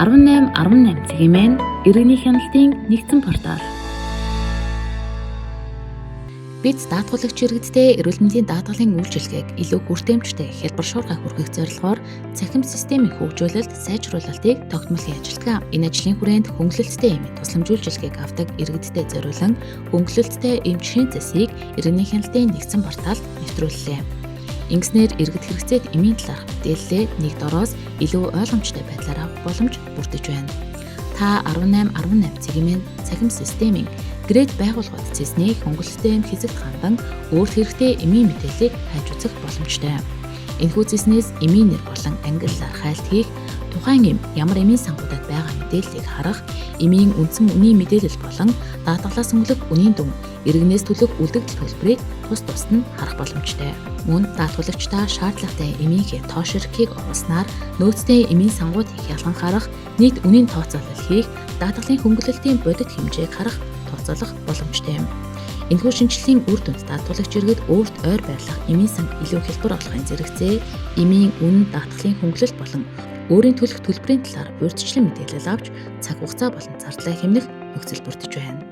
1818 цэгийн иргэний хяналтын нэгдсэн портал. Бид даатгуулагч иргэдтэй эрүүл мэндийн даатгалын үйлчилгээг илүү хүртээмжтэй хялбар шуургай хүргэх зорилгоор цахим системийн хөгжүүлэлт, сайжруулалтыг тогтмол хийж ажилладаг. Энэ ажлын хүрээнд хөнгөлөлттэй эмийн тусламж үйлчилгээг авдаг иргэдтэй зориулан хөнгөлөлттэй эмчийн засыг иргэний хяналтын нэгдсэн порталд нэвтрүүллээ. Ингэснээр иргэд хэрэгцээд эмийн талаарх мэдээлэлээ нэг дороос илүү ойлгомжтой байдлаар авах боломж бүрдэж байна. Та 1818 цэгийн цахим системийн грейд байгууллагууд цэсний хөнгөлөлттэй эм хэсэгт хандан өөрт хэрэгтэй эмийн мэдээллийг хайж үзэх боломжтой. Энэхүү цэснээс эмийн нэр болон ангиллаар хайлт хийх, тухайн эм ямар эмийн сангуудад байгаа мэдээллийг харах, эмийн үндсэн үнийн мэдээлэл болон даатгалаас өнгөлөх үнийн дүн, иргэнээс төлөх үлдэгдэл төлбөрийг тус нь харах боломжтой. Мөн даатгалагчдаа шаардлагатай эмийнхээ тоош эрхийг оруулснаар нөөцтэй эмийн сангуудыг ялхан харах, нийт үнийн тооцоолол хийх, даатгалын хөнгөлөлтийн бодит хэмжээг харах тооцоолох боломжтой юм. Энэхүү шинжилгээний үр дүнд даатгалагч иргэд өөрт ойр байрлах эмийн санг илүү хялбар болохын зэрэгцээ, эмийн үнэ, даатгалын хөнгөлөлт болон өөрийн төлөх төлбөрийн талаар урьдчилан мэдээлэл авч цаг хугацаа болон зардлаа хэмнэх нөхцөл бүрдэж байна.